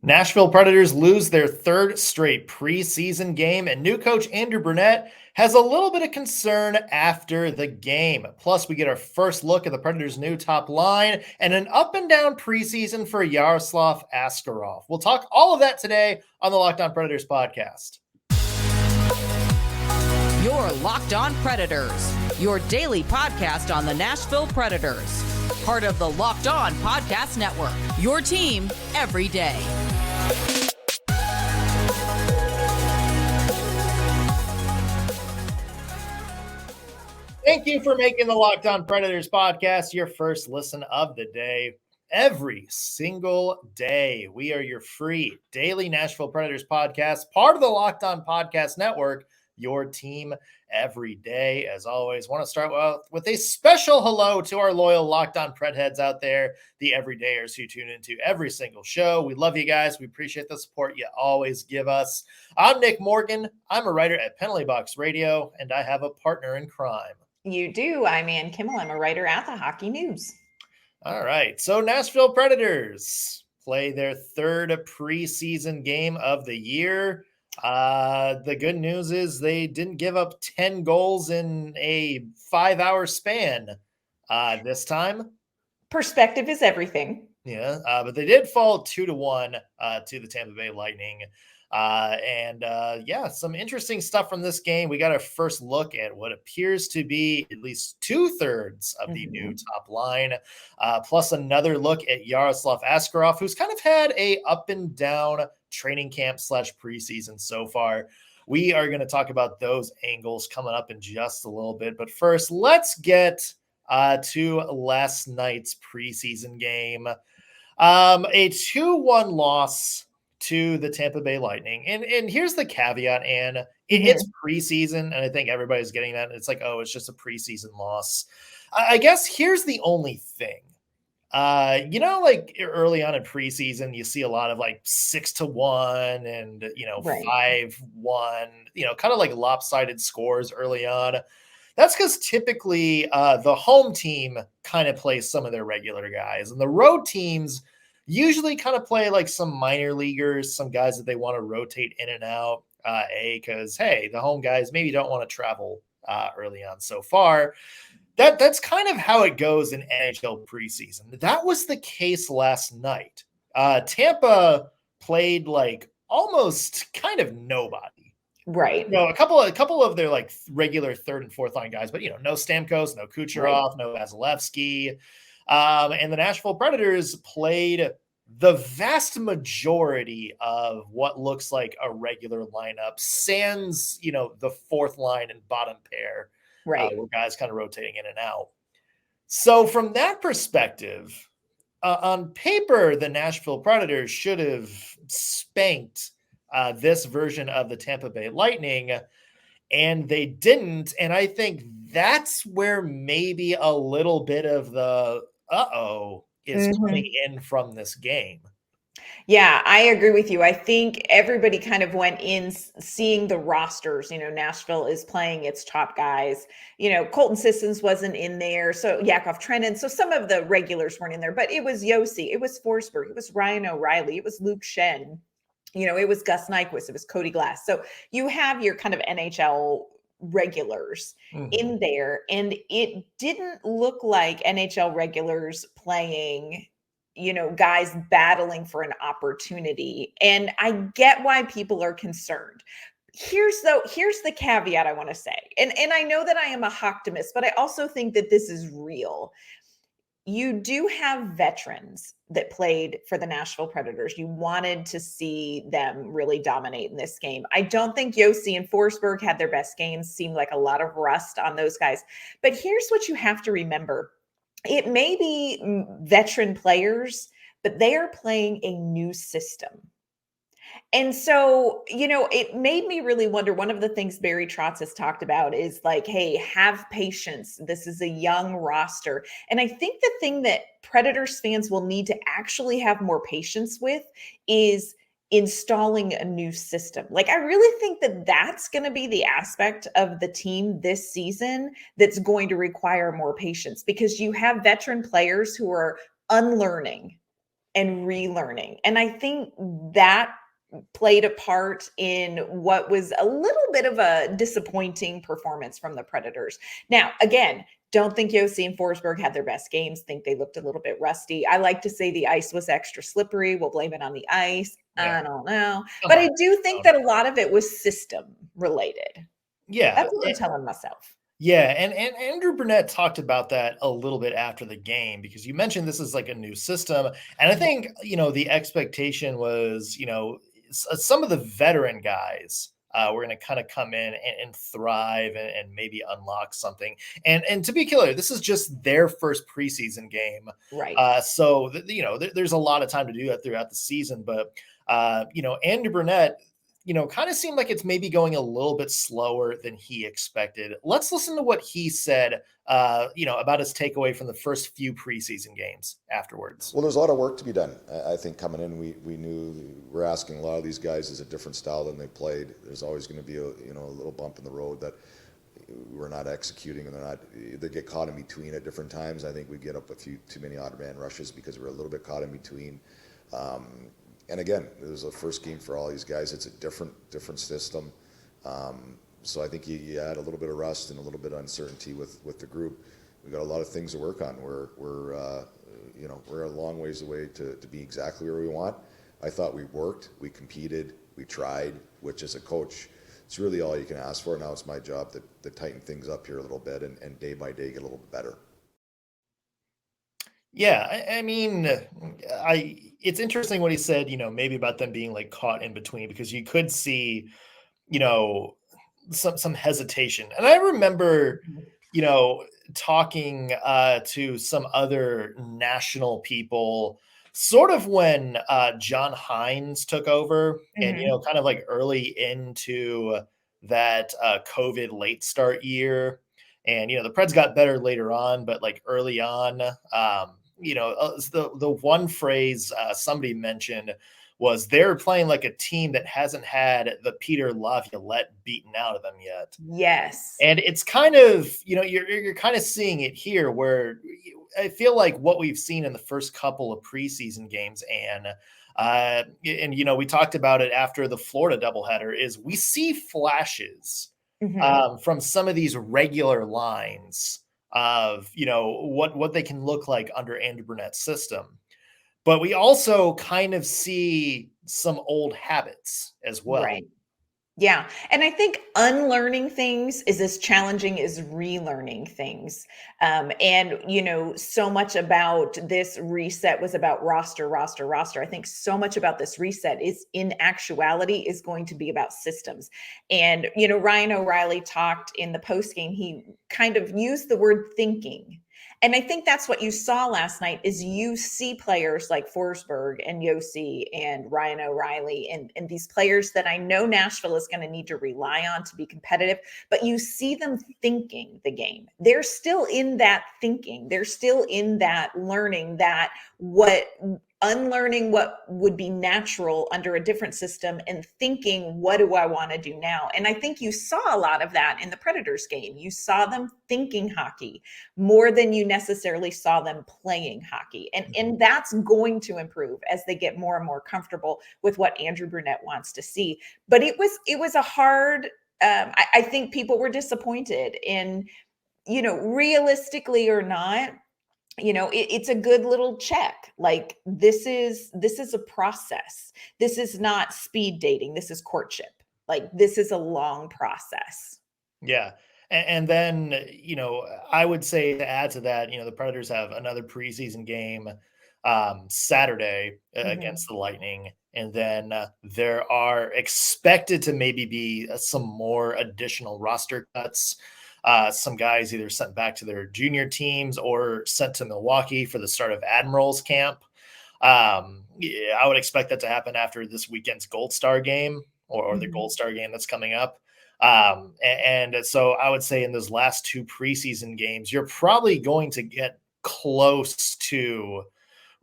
Nashville Predators lose their third straight preseason game, and new coach Andrew Brunette has a little bit of concern after the game. Plus, we get our first look at the Predators' new top line and an up and down preseason for Yaroslav Askarov. We'll talk all of that today on the Locked On Predators podcast. Your Locked On Predators, your daily podcast on the Nashville Predators. Part of the Locked On Podcast Network, your team every day. Thank you for making the Locked On Predators podcast your first listen of the day. Every single day, we are your free daily Nashville Predators podcast, part of the Locked On Podcast Network, your team every day. As always, want to start with a special hello to our loyal Locked On Pred heads out there, the everydayers who tune into every single show. We love you guys. We appreciate the support you always give us. I'm Nick Morgan. I'm a writer at Penalty Box Radio, and I have a partner in crime. You do. I'm Ann Kimmel. I'm a writer at the Hockey News. All right. So Nashville Predators play their third preseason game of the year. The good news is they didn't give up 10 goals in a 5-hour span this time. Perspective is everything. Yeah, but they did fall 2-1 to the Tampa Bay Lightning. Some interesting stuff from this game. We got our first look at what appears to be at least 2/3 of the new top line, plus another look at Yaroslav Askarov, who's kind of had a up and down training camp / preseason so far. We are going to talk about those angles coming up in just a little bit. But first, let's get to last night's preseason game. A 2-1 loss to the Tampa Bay Lightning. And here's the caveat, Ann. It's preseason, and I think everybody's getting that. It's like, oh, it's just a preseason loss. I guess here's the only thing. Like early on in preseason, you see a lot of like 6-1 and, 5-1, kind of like lopsided scores early on. That's because typically the home team kind of plays some of their regular guys, and the road teams usually kind of play like some minor leaguers, some guys that they want to rotate in and out, because, hey, the home guys maybe don't want to travel early on so far. That's kind of how it goes in NHL preseason. That was the case last night. Tampa played like almost kind of nobody. Right. A couple of their like regular third and fourth line guys, but no Stamkos, no Kucherov, no Vasilevsky. And the Nashville Predators played the vast majority of what looks like a regular lineup, sans, the fourth line and bottom pair, where guys kind of rotating in and out. So from that perspective, on paper, the Nashville Predators should have spanked this version of the Tampa Bay Lightning, and they didn't. And I think that's where maybe a little bit of the is coming in from this game. Yeah, I agree with you. I think everybody kind of went in seeing the rosters. Nashville is playing its top guys. Colton Sissons wasn't in there. So Yakov Trenin. So some of the regulars weren't in there, but it was Josi, it was Forsberg, it was Ryan O'Reilly, it was Luke Schenn. It was Gus Nyquist, it was Cody Glass. So you have your kind of NHL regulars in there, and it didn't look like NHL regulars playing, guys battling for an opportunity. And I get why people are concerned. Here's the caveat I want to say. And I know that I am a optimist, but I also think that this is real. You do have veterans that played for the Nashville Predators. You wanted to see them really dominate in this game. I don't think Josi and Forsberg had their best games. Seemed like a lot of rust on those guys. But here's what you have to remember. It may be veteran players, but they are playing a new system. And so, it made me really wonder. One of the things Barry Trotz has talked about is like, hey, have patience. This is a young roster. And I think the thing that Predators fans will need to actually have more patience with is installing a new system. Like, I really think that that's going to be the aspect of the team this season that's going to require more patience, because you have veteran players who are unlearning and relearning. And I think that played a part in what was a little bit of a disappointing performance from the Predators. Now, again, don't think Josi and Forsberg had their best games. Think they looked a little bit rusty. I like to say the ice was extra slippery. We'll blame it on the ice. Yeah. I don't know. But I do think that a lot of it was system related. Yeah. That's what I'm telling myself. Yeah, and Andrew Brunette talked about that a little bit after the game, because you mentioned this is like a new system. And I think, the expectation was, some of the veteran guys were going to kind of come in and thrive and maybe unlock something. And to be clear, this is just their first preseason game. Right. So, there's a lot of time to do that throughout the season. But, Andrew Brunette, kind of seemed like it's maybe going a little bit slower than he expected. Let's listen to what he said, about his takeaway from the first few preseason games afterwards. Well, there's a lot of work to be done. I think coming in, we knew we're asking a lot of these guys is a different style than they played. There's always going to be a little bump in the road that we're not executing, and they get caught in between at different times. I think we get up a few too many odd man rushes because we're a little bit caught in between. And again, it was the first game for all these guys. It's a different system. So I think you add a little bit of rust and a little bit of uncertainty with the group. We've got a lot of things to work on. We're a long ways away to be exactly where we want. I thought we worked, we competed, we tried, which as a coach, it's really all you can ask for. Now it's my job to tighten things up here a little bit and day by day get a little bit better. Yeah, I mean, it's interesting what he said, maybe about them being like caught in between, because you could see, some hesitation. And I remember, talking to some other national people sort of when John Hines took over, and, kind of like early into that COVID late start year. And, the Preds got better later on, but like early on, the one phrase somebody mentioned was they're playing like a team that hasn't had the Peter Laviolette beaten out of them yet. Yes. And it's kind of, you're kind of seeing it here, where I feel like what we've seen in the first couple of preseason games, and we talked about it after the Florida doubleheader, is we see flashes from some of these regular lines of, what they can look like under Andrew Brunette's system. But we also kind of see some old habits as well. Right. Yeah. And I think unlearning things is as challenging as relearning things. So much about this reset was about roster. I think so much about this reset is in actuality is going to be about systems. And, Ryan O'Reilly talked in the postgame, he kind of used the word thinking. And I think that's what you saw last night is you see players like Forsberg and Josi and Ryan O'Reilly and these players that I know Nashville is going to need to rely on to be competitive, but you see them thinking the game. They're still in that thinking. They're still in that learning that unlearning what would be natural under a different system and thinking, what do I want to do now? And I think you saw a lot of that in the Predators game. You saw them thinking hockey more than you necessarily saw them playing hockey. And that's going to improve as they get more and more comfortable with what Andrew Brunette wants to see. But it was a hard, I think people were disappointed in, realistically or not, it's a good little check. Like this is a process. This is not speed dating. This is courtship. Like this is a long process. Yeah. And then, I would say to add to that, the Predators have another preseason game Saturday against the Lightning. And then there are expected to maybe be some more additional roster cuts. Some guys either sent back to their junior teams or sent to Milwaukee for the start of Admirals camp. I would expect that to happen after this weekend's Gold Star game or the Gold Star game that's coming up. And so I would say in those last two preseason games, you're probably going to get close to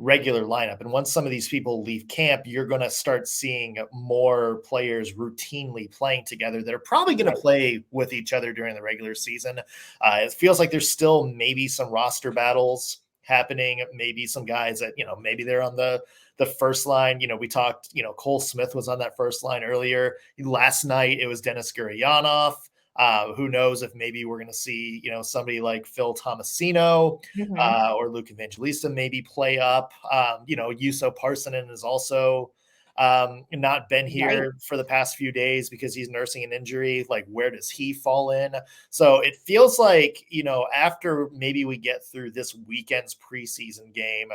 regular lineup. And once some of these people leave camp, you're going to start seeing more players routinely playing together that are probably going to play with each other during the regular season. It feels like there's still maybe some roster battles happening, maybe some guys that, maybe they're on the the first line. We talked, Cole Smith was on that first line earlier. Last night, it was Denis Gurianov. Who knows if maybe we're going to see, somebody like Phil Tomasino or Luke Evangelista maybe play up. Juuso Parssinen is also not been here for the past few days because he's nursing an injury. Like, where does he fall in? So it feels like, after maybe we get through this weekend's preseason game,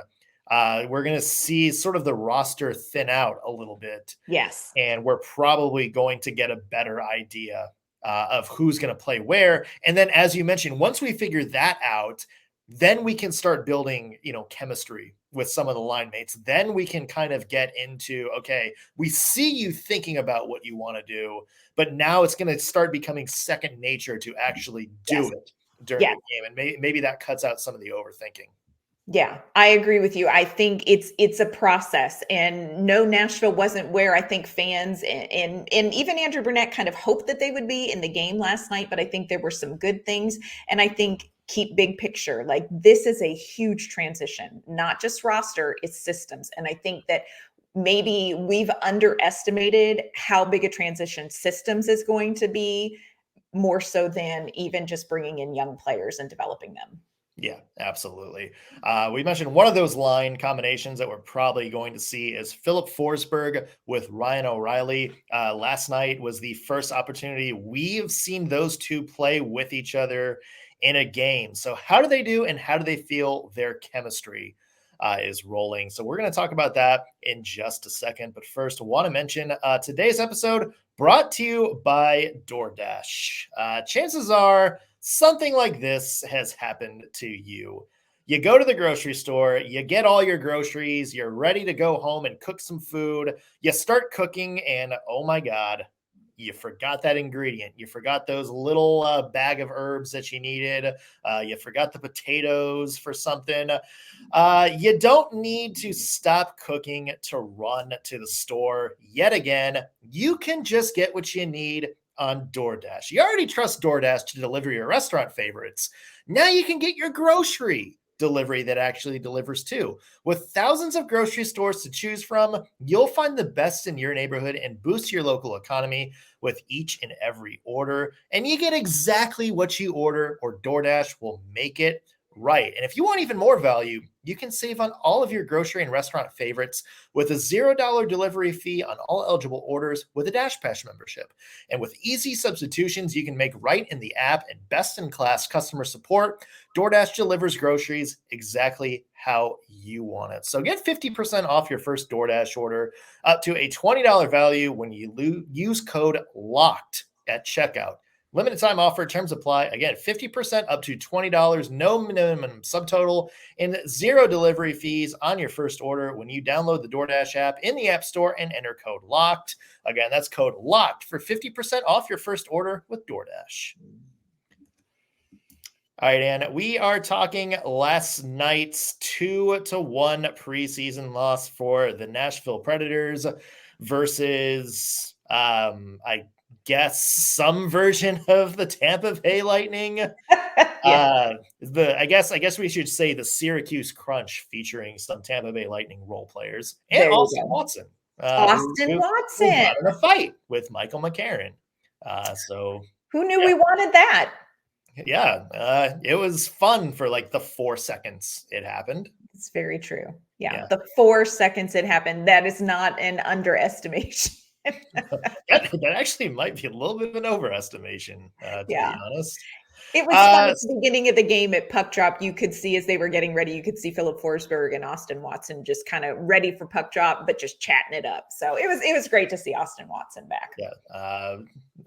we're going to see sort of the roster thin out a little bit. Yes. And we're probably going to get a better idea of who's going to play where. And then, as you mentioned, once we figure that out, then we can start building, chemistry with some of the line mates. Then we can kind of get into, okay, we see you thinking about what you want to do, but now it's going to start becoming second nature to actually do it during the game. And maybe that cuts out some of the overthinking. Yeah, I agree with you. I think it's a process, and no, Nashville wasn't where I think fans and even Andrew Brunette kind of hoped that they would be in the game last night, but I think there were some good things. And I think keep big picture, like this is a huge transition, not just roster, it's systems. And I think that maybe we've underestimated how big a transition systems is going to be, more so than even just bringing in young players and developing them. Yeah, absolutely. We mentioned one of those line combinations that we're probably going to see is Filip Forsberg with Ryan O'Reilly. Last night was the first opportunity we've seen those two play with each other in a game. So how do they do and how do they feel their chemistry is rolling? So we're going to talk about that in just a second. But first, I want to mention today's episode brought to you by DoorDash. Chances are something like this has happened to you. You go to the grocery store, you get all your groceries, you're ready to go home and cook some food. You start cooking and oh my God, you forgot that ingredient. You forgot those little bag of herbs that you needed. You forgot the potatoes for something. You don't need to stop cooking to run to the store yet again. You can just get what you need on DoorDash. You already trust DoorDash to deliver your restaurant favorites. Now you can get your grocery delivery that actually delivers too. With thousands of grocery stores to choose from, you'll find the best in your neighborhood and boost your local economy with each and every order. And you get exactly what you order, or DoorDash will make it right. And if you want even more value, you can save on all of your grocery and restaurant favorites with a $0 delivery fee on all eligible orders with a DashPass membership. And with easy substitutions you can make right in the app and best-in-class customer support, DoorDash delivers groceries exactly how you want it. So get 50% off your first DoorDash order up to a $20 value when you use code LOCKED at checkout. Limited time offer, terms apply. Again, 50% up to $20, no minimum subtotal, and $0 delivery fees on your first order when you download the DoorDash app in the App Store and enter code LOCKED. Again, that's code LOCKED for 50% off your first order with DoorDash. All right, Ann, we are talking last night's 2-1 preseason loss for the Nashville Predators versus, I guess, some version of the Tampa Bay Lightning. I guess we should say the Syracuse Crunch, featuring some Tampa Bay Lightning role players and Austin Watson. Watson who got in a fight with Michael McCarron. So who knew we wanted that? Yeah, it was fun for like the 4 seconds it happened. It's very true. Yeah, the 4 seconds it happened. That is not an underestimation. that actually might be a little bit of an overestimation, to be honest. It was fun at the beginning of the game at puck drop. You could see as they were getting ready, you could see Filip Forsberg and Austin Watson just kind of ready for puck drop, but just chatting it up. So it was great to see Austin Watson back. Yeah,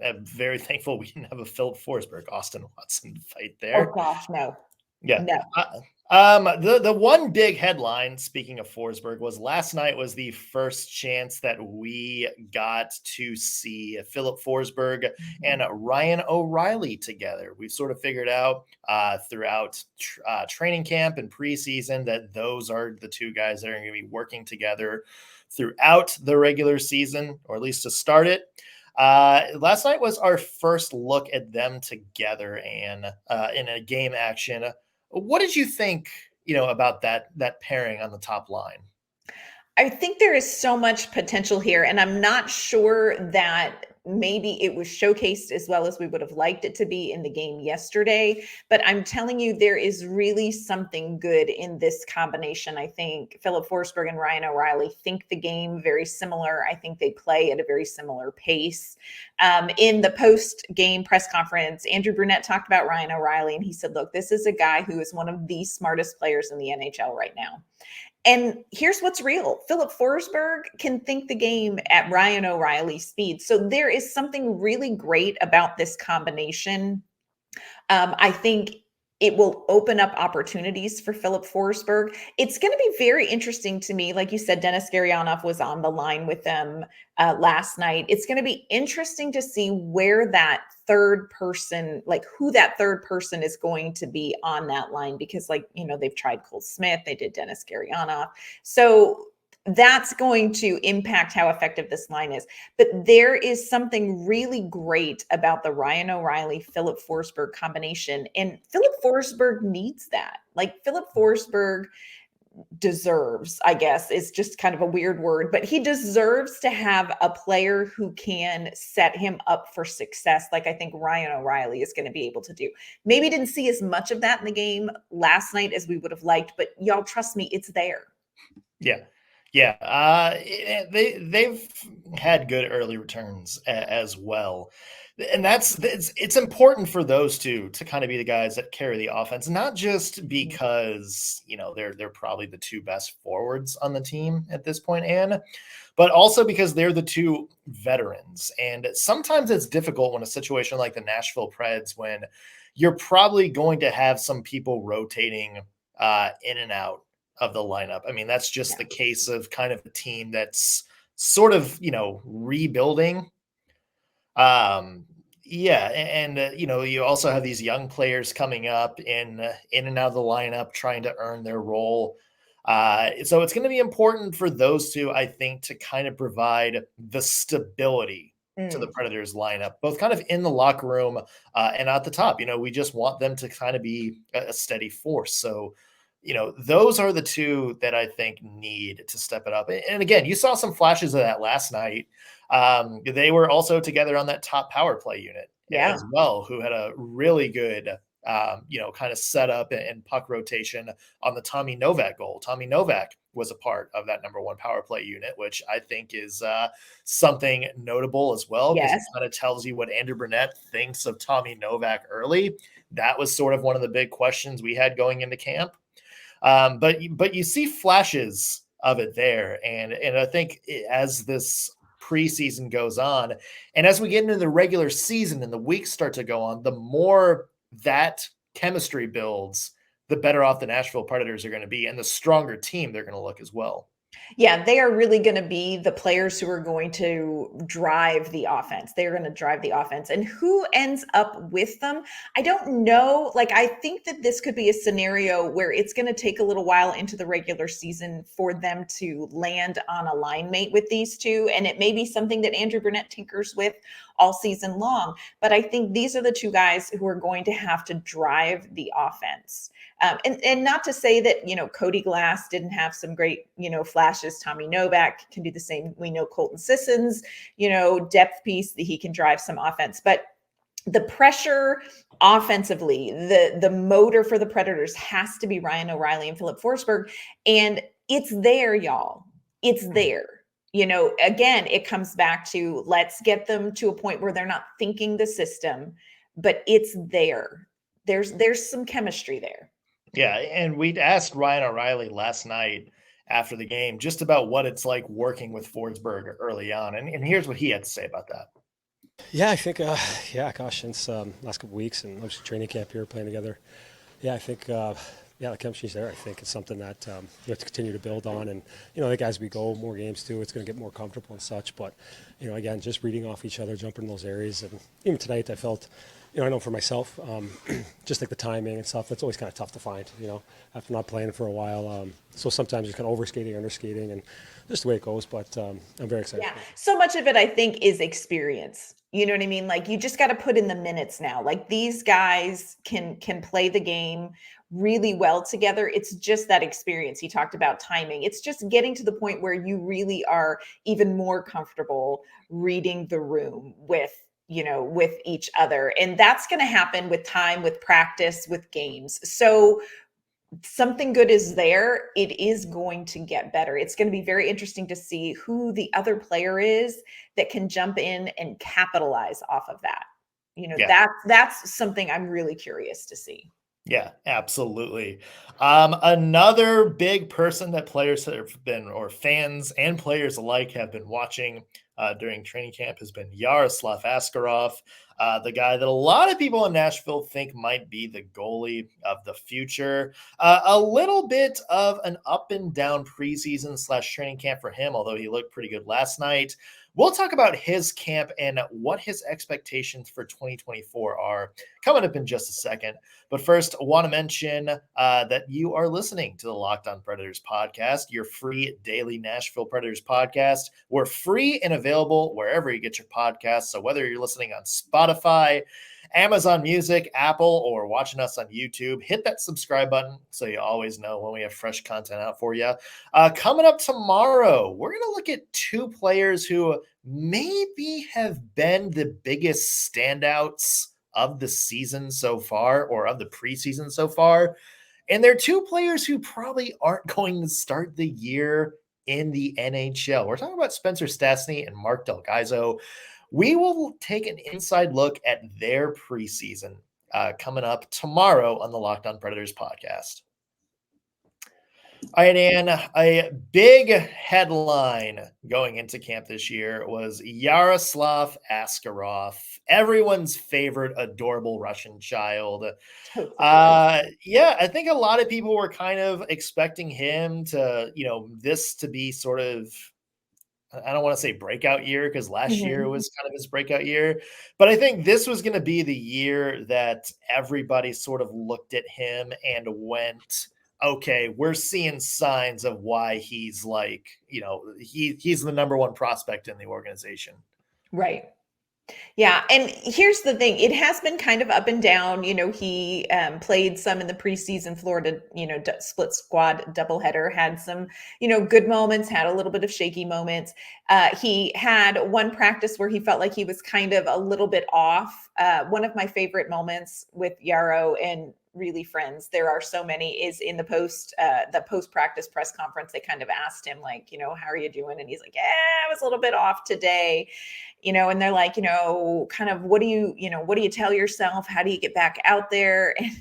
I'm very thankful we didn't have a Filip Forsberg Austin Watson fight there. Oh gosh, no. Yeah. No. The one big headline, speaking of Forsberg, was last night was the first chance that we got to see Filip Forsberg and Ryan O'Reilly together. We've sort of figured out throughout training camp and preseason that those are the two guys that are going to be working together throughout the regular season, or at least to start it. Last night was our first look at them together and in a game action. What did you think, about that pairing on the top line? I think there is so much potential here, and I'm not sure that maybe it was showcased as well as we would have liked it to be in the game yesterday. But I'm telling you, there is really something good in this combination. I think Filip Forsberg and Ryan O'Reilly think the game very similar. I think they play at a very similar pace. In the post-game press conference, Andrew Brunette talked about Ryan O'Reilly, and he said, look, this is a guy who is one of the smartest players in the NHL right now. And here's what's real. Filip Forsberg can think the game at Ryan O'Reilly's speed. So there is something really great about this combination. I think it will open up opportunities for Filip Forsberg. It's going to be very interesting to me. Like you said, Denis Gurianov was on the line with them last night. It's going to be interesting to see where that third person, like who that third person is going to be on that line, because they've tried Cole Smith, they did Denis Gurianov. So that's going to impact how effective this line is. But there is something really great about the Ryan O'Reilly, Filip Forsberg combination. And Filip Forsberg needs that. Like Filip Forsberg deserves, I guess, is just kind of a weird word, but he deserves to have a player who can set him up for success, like I think Ryan O'Reilly is going to be able to do. Maybe didn't see as much of that in the game last night as we would have liked, but y'all trust me, it's there. Yeah. They've had good early returns as well. And it's important for those two to kind of be the guys that carry the offense, not just because, they're probably the two best forwards on the team at this point, Anne, but also because they're the two veterans. And sometimes it's difficult when a situation like the Nashville Preds, when you're probably going to have some people rotating in and out of the lineup. I mean, that's just the case of kind of a team that's sort of, rebuilding. You also have these young players coming up in and out of the lineup, trying to earn their role. So it's going to be important for those two, I think, to kind of provide the stability to the Predators lineup, both kind of in the locker room and at the top. We just want them to kind of be a steady force. So, those are the two that I think need to step it up. And again, you saw some flashes of that last night. They were also together on that top power play unit as well, who had a really good, kind of setup and puck rotation on the Tommy Novak goal. Tommy Novak was a part of that number one power play unit, which I think is something notable as well, because it kind of tells you what Andrew Brunette thinks of Tommy Novak early. That was sort of one of the big questions we had going into camp. But you see flashes of it there. And I think as this preseason goes on, and as we get into the regular season and the weeks start to go on, the more that chemistry builds, the better off the Nashville Predators are going to be, and the stronger team they're going to look as well. Yeah, they are really going to be the players who are going to drive the offense. They're going to drive the offense. And who ends up with them? I don't know. I think that this could be a scenario where it's going to take a little while into the regular season for them to land on a line mate with these two. And it may be something that Andrew Brunette tinkers with all season long. But I think these are the two guys who are going to have to drive the offense. And not to say that, Cody Glass didn't have some great, flashes. Tommy Novak can do the same. We know Colton Sissons, depth piece that he can drive some offense. But the pressure offensively, the motor for the Predators has to be Ryan O'Reilly and Filip Forsberg. And it's there, y'all. It's there. Again, it comes back to let's get them to a point where they're not thinking the system, but it's there. There's some chemistry there. Yeah, and we'd asked Ryan O'Reilly last night after the game just about what it's like working with Forsberg early on, and here's what he had to say about that. Yeah, I think, since last couple weeks and obviously training camp here, playing together, I think, the chemistry's there. I think it's something that we have to continue to build on, and I think as we go more games too, it's going to get more comfortable and such. But again, just reading off each other, jumping in those areas, and even tonight, I felt. I know for myself, just like the timing and stuff, that's always kind of tough to find, after not playing for a while. So sometimes you're kind of overskating, underskating, and just the way it goes. But I'm very excited. Yeah. So much of it, I think, is experience. You know what I mean? Like, you just got to put in the minutes now. Like, these guys can play the game really well together. It's just that experience. He talked about timing. It's just getting to the point where you really are even more comfortable reading the room with each other. And that's going to happen with time, with practice, with games. So something good is there. It is going to get better. It's going to be very interesting to see who the other player is that can jump in and capitalize off of that. That's something I'm really curious to see. Yeah, absolutely. Another big person that players have been, or fans and players alike have been watching during training camp has been Yaroslav Askarov, the guy that a lot of people in Nashville think might be the goalie of the future. A little bit of an up and down preseason / training camp for him, although he looked pretty good last night. We'll talk about his camp and what his expectations for 2024 are coming up in just a second. But first, I want to mention that you are listening to the Locked On Predators podcast, your free daily Nashville Predators podcast. We're free and available wherever you get your podcasts. So whether you're listening on Spotify, Amazon Music, Apple, or watching us on YouTube, hit that subscribe button so you always know when we have fresh content out for you. Coming up tomorrow, we're going to look at two players who maybe have been the biggest standouts of the season so far, or of the preseason so far. And they're two players who probably aren't going to start the year in the NHL. We're talking about Spencer Stastny and Mark Del Gaizo. We will take an inside look at their preseason coming up tomorrow on the Locked On Predators podcast. All right, Ann, a big headline going into camp this year was Yaroslav Askarov, everyone's favorite adorable Russian child. Yeah, I think a lot of people were kind of expecting him to, this to be sort of, I don't want to say breakout year, because last year was kind of his breakout year. But I think this was going to be the year that everybody sort of looked at him and went, okay, we're seeing signs of why he's like, he's the number one prospect in the organization. Right. Yeah. And here's the thing. It has been kind of up and down. He played some in the preseason Florida, split squad doubleheader, had some, good moments, had a little bit of shaky moments. He had one practice where he felt like he was kind of a little bit off. One of my favorite moments with Yarrow and really friends, there are so many, is in the post-practice press conference. They kind of asked him, like, how are you doing? And he's like, I was a little bit off today. And they're like, kind of, what do you tell yourself? How do you get back out there? And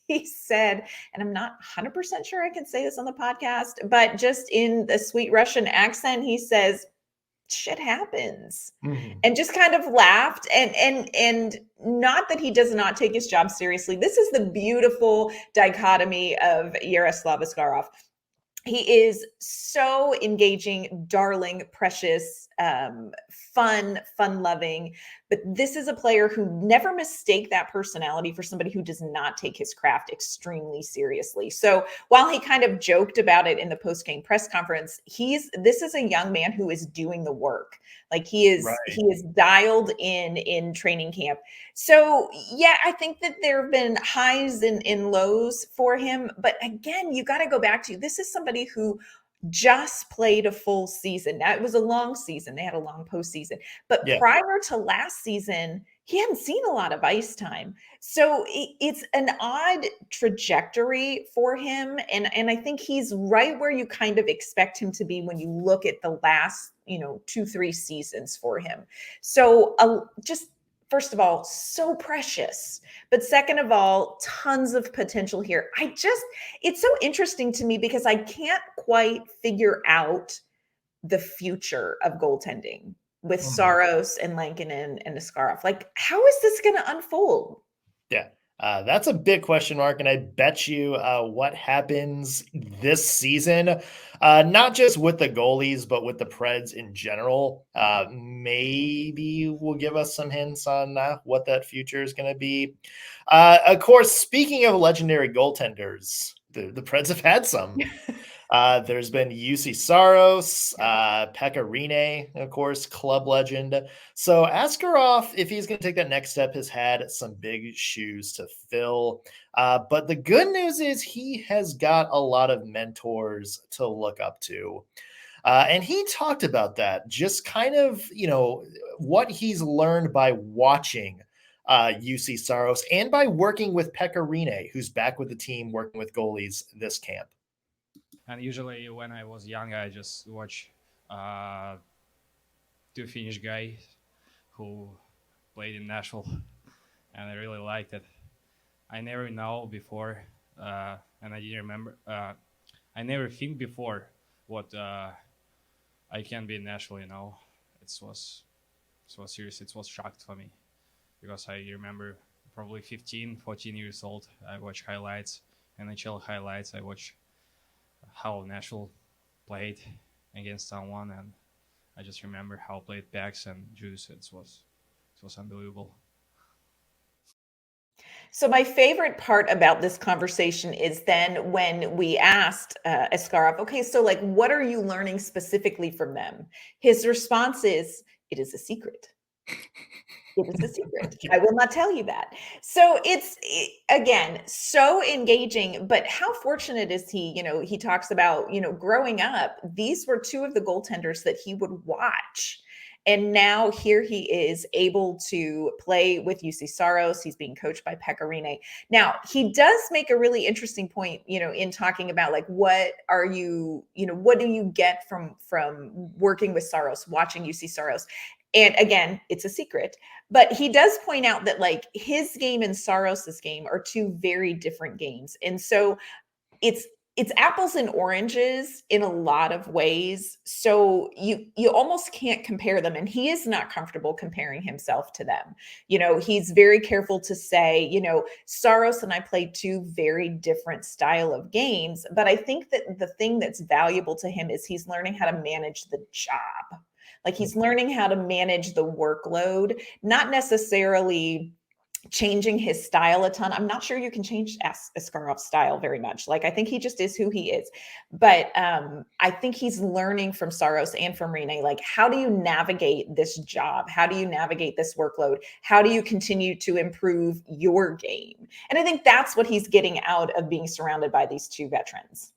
he said, and I'm not 100% sure I can say this on the podcast, but just in the sweet Russian accent, he says, shit happens, and just kind of laughed. And not that he does not take his job seriously. This is the beautiful dichotomy of Yaroslav Askarov. He is so engaging, darling, precious, fun-loving. But this is a player who never mistake that personality for somebody who does not take his craft extremely seriously. So while he kind of joked about it in the post-game press conference, this is a young man who is doing the work. Like, he is dialed in training camp. So yeah, I think that there have been highs and lows for him. But again, you got to go back to, this is somebody who just played a full season. Now, it was a long season. They had a long postseason. But prior to last season, he hadn't seen a lot of ice time. So it's an odd trajectory for him. And I think he's right where you kind of expect him to be when you look at the last, 2-3 seasons for him. So just, first of all, so precious. But second of all, tons of potential here. It's so interesting to me because I can't quite figure out the future of goaltending with Saros and Lankinen and Askarov. Like, how is this going to unfold? Yeah. That's a big question mark, and I bet you what happens this season, not just with the goalies, but with the Preds in general, maybe will give us some hints on what that future is going to be. Of course, speaking of legendary goaltenders, the Preds have had some. There's been Juuse Saros, Pekka Rinne, of course, club legend. So Askarov, if he's going to take that next step, has had some big shoes to fill. But the good news is he has got a lot of mentors to look up to. And he talked about that, just kind of, what he's learned by watching Juuse Saros and by working with Pekka Rinne, who's back with the team working with goalies this camp. And usually when I was young, I just watch two Finnish guys who played in Nashville, and I really liked it. I never know before, and I didn't remember. I never think before what I can be in Nashville. It was serious. It was shocked for me because I remember probably 15, 14 years old. I watch highlights, NHL highlights. I watch how Nashville played against someone, and I just remember how played Pax and Juice. It was unbelievable. So my favorite part about this conversation is then when we asked Askarov, okay, so like, what are you learning specifically from them? His response is, it is a secret. It is a secret. I will not tell you that. So it's, again, so engaging, but how fortunate is he? He talks about, growing up, these were two of the goaltenders that he would watch. And now here he is able to play with Juuse Saros. He's being coached by Pekka Rinne. Now, he does make a really interesting point, in talking about like, what do you get from working with Saros, watching Juuse Saros? And again, it's a secret, but he does point out that like his game and Saros's game are two very different games. And so it's apples and oranges in a lot of ways. So you almost can't compare them. And he is not comfortable comparing himself to them. He's very careful to say, Saros and I play two very different style of games. But I think that the thing that's valuable to him is he's learning how to manage the job. Like he's learning how to manage the workload, not necessarily changing his style a ton. I'm not sure you can change Askarov's style very much. Like, I think he just is who he is. But I think he's learning from Saros and from Rinne, like, how do you navigate this job? How do you navigate this workload? How do you continue to improve your game? And I think that's what he's getting out of being surrounded by these two veterans.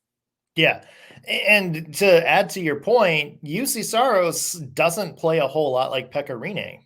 Yeah. And to add to your point, Juuse Saros doesn't play a whole lot like Pekka Rinne.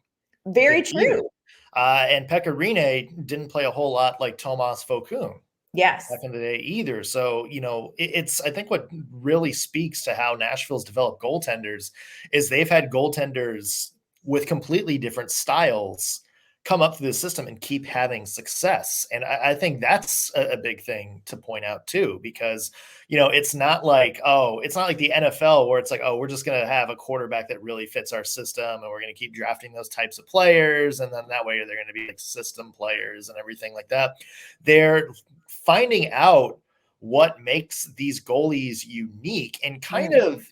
Very true. And Pekka Rinne didn't play a whole lot like Tomas Vokoun. Yes. Back in the day either. So, it's, I think what really speaks to how Nashville's developed goaltenders is they've had goaltenders with completely different styles come up through the system and keep having success. And I think that's a big thing to point out too, because, it's not like the NFL where it's like, oh, we're just going to have a quarterback that really fits our system and we're going to keep drafting those types of players. And then that way they're going to be like system players and everything like that. They're finding out what makes these goalies unique and kind of,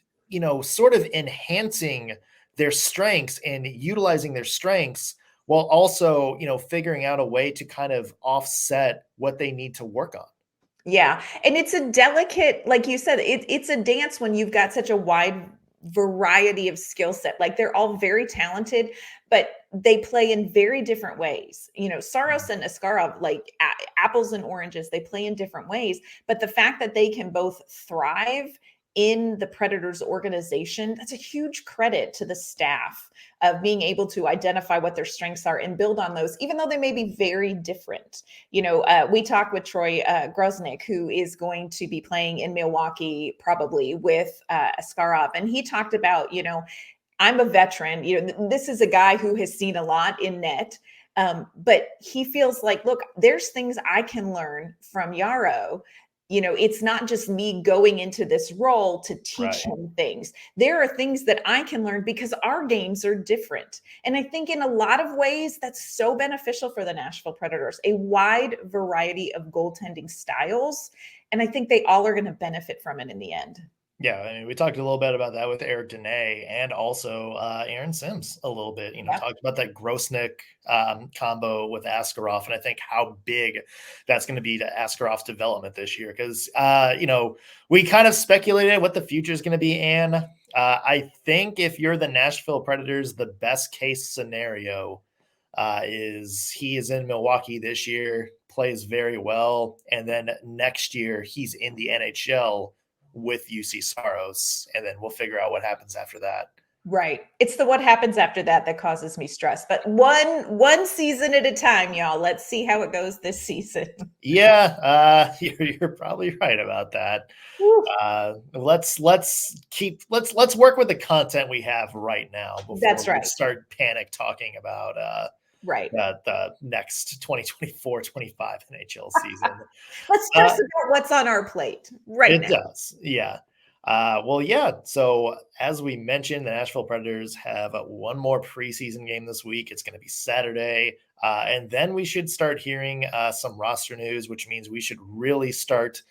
sort of enhancing their strengths and utilizing their strengths while also, figuring out a way to kind of offset what they need to work on. Yeah. And it's a delicate, like you said, it's a dance when you've got such a wide variety of skill set. Like they're all very talented, but they play in very different ways. Saros and Askarov, like apples and oranges, they play in different ways. But the fact that they can both thrive in the Predators organization, that's a huge credit to the staff of being able to identify what their strengths are and build on those, even though they may be very different. We talked with Troy Grosnick, who is going to be playing in Milwaukee probably with Askarov. And he talked about, I'm a veteran, this is a guy who has seen a lot in net. But he feels like, look, there's things I can learn from Yaro, It's not just me going into this role to teach him things. There are things that I can learn because our games are different. And I think in a lot of ways, that's so beneficial for the Nashville Predators, a wide variety of goaltending styles. And I think they all are going to benefit from it in the end. Yeah, I mean, we talked a little bit about that with Eric Dene and also Aaron Sims a little bit, talked about that Grosnick combo with Askarov. And I think how big that's going to be to Askarov's development this year. Because, we kind of speculated what the future is going to be. And I think if you're the Nashville Predators, the best case scenario is he is in Milwaukee this year, plays very well. And then next year he's in the NHL with UC Saros, and then we'll figure out what happens after that. Right. It's the what happens after that causes me stress. But one season at a time, y'all. Let's see how it goes this season. Yeah, you're probably right about that. Let's work with the content we have right now before we start panic talking about the next 2024-25 NHL season. Let's stress about what's on our plate right now. It does, yeah. So as we mentioned, the Nashville Predators have one more preseason game this week. It's going to be Saturday, and then we should start hearing some roster news, which means we should really start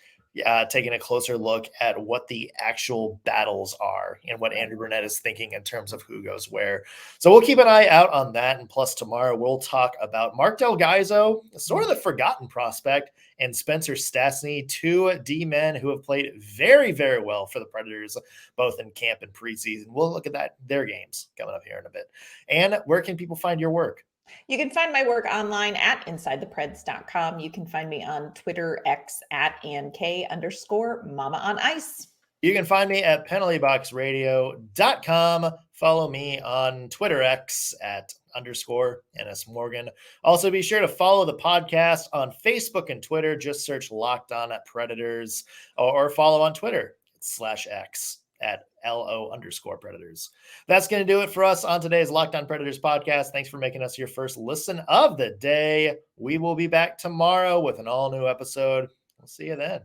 taking a closer look at what the actual battles are and what Andrew Brunette is thinking in terms of who goes where. So we'll keep an eye out on that. And plus tomorrow we'll talk about Mark Del Gaizo, sort of the forgotten prospect, and Spencer Stastny, two D-men who have played very, very well for the Predators, both in camp and preseason. We'll look at their games coming up here in a bit. And where can people find your work? You can find my work online at InsideThePreds.com. You can find me on Twitter, X at @AnnK_Mama on Ice. You can find me at penaltyboxradio.com. Follow me on Twitter X at _NS Morgan. Also, be sure to follow the podcast on Facebook and Twitter. Just search Locked On at Predators, or follow on Twitter /X at LO_Predators. That's going to do it for us on today's Locked On Predators podcast. Thanks for making us your first listen of the day. We will be back tomorrow with an all new episode. We'll see you then.